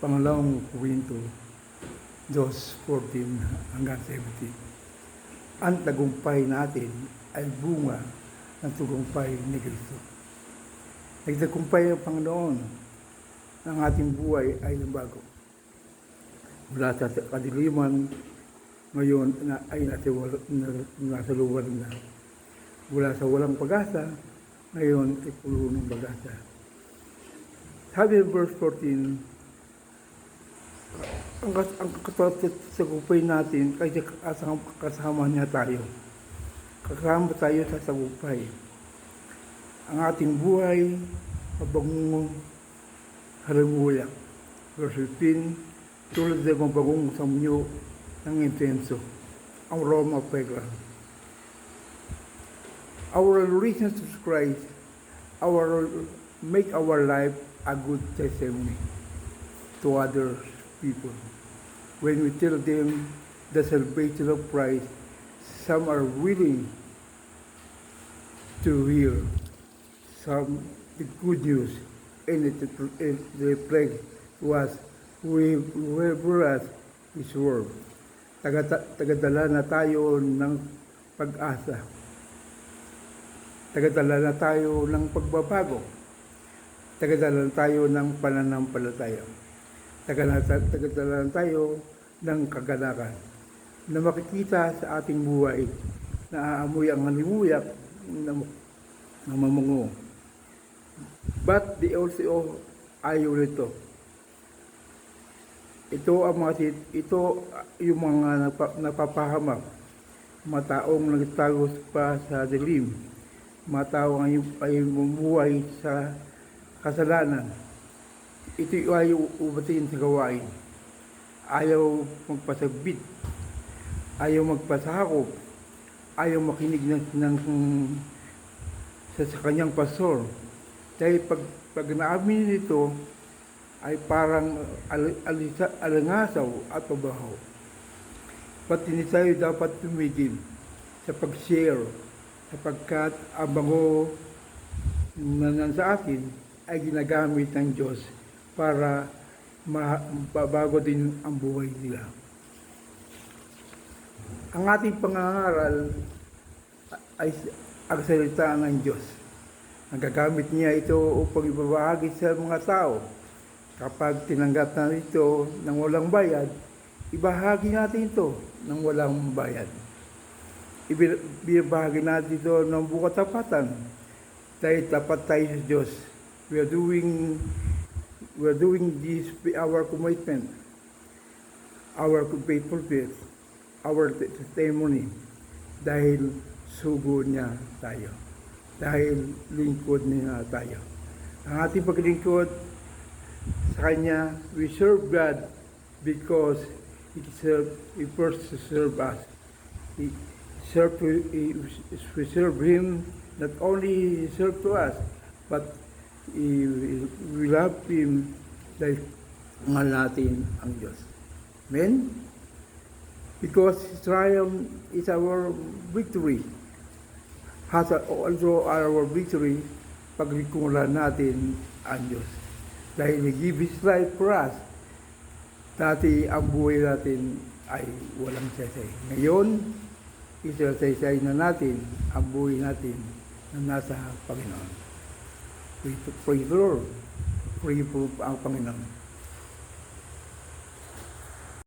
Pangalawang Korinto 2:14 hanggang 17. Ang tagumpay natin ay bunga ng tagumpay ni Kristo. Nagtagumpay ang Panginoon ng ating buhay ay nabago. Mula sa kadiliman, ngayon ay nasa lugar na. Mula sa walang pag-asa, ngayon ay puno ng pag-asa. Sabi ng verse 14, ang tagumpay natin kasi kasama niya tayo. Kasama tayo sa tagumpay. Ang ating buhay, mabagong halimuyak. Verse 15, tulad ng mabagong samyo ng intenso, ang aroma of fragrance. Our relationship to Christ, make our life a good testimony to other people. When we tell them the salvation of Christ, some are willing to hear some the good news, and it reflects was whoever His word. Tagadala na tayo ng pag-asa. Tagadala na tayo ng pagbabago. Tagadala na tayo ng pananampalataya. Tagadala na tayo ng kaganakan na makikita sa ating buhay na aamoy ang halimuyak na mamungo. But they also ayaw nito. Ito yung mga napapahamak, mga taong nagtago pa sa dilim, mga taong ay bumubuhay sa kasalanan. Ito ayaw ubatin sa gawain, ayaw magpasagbit, ayaw magpasakop, ayaw makinig sa kanyang pastor. Dahil pag naamin nito, ay parang alangasaw at pabaho. Pati hindi tayo dapat tumigil sa pag-share, sapagkat ang bango na sa atin ay ginagamit ng Diyos para mababago din ang buhay nila. Ang ating pangangaral ay ang salita ng Diyos. Nagagamit niya ito upang ibabahagi sa mga tao. Kapag tinanggap na ito ng walang bayad, ibahagi natin ito ng walang bayad. Ibahagi natin ito ng buong katapatan. Dahil tapat tayo sa Diyos. We are doing this with our commitment, our faithfulness, our testimony. Dahil sugo niya tayo. Dahil lingkod niya tayo. Ang ating paglingkod sa Kanya, we serve God because He first served us. We serve Him, not only He served to us, but we love Him dahil mahal natin ang Diyos. Amen? Because His triumph is our victory. Has also our victory paglingkuran natin ang Diyos. Dahil He gave His life for us, dati ang buhay natin ay walang saysay. Ngayon, isasaysay na natin ang buhay natin na nasa Panginoon. Pray the Lord. Pray po ang Panginoon.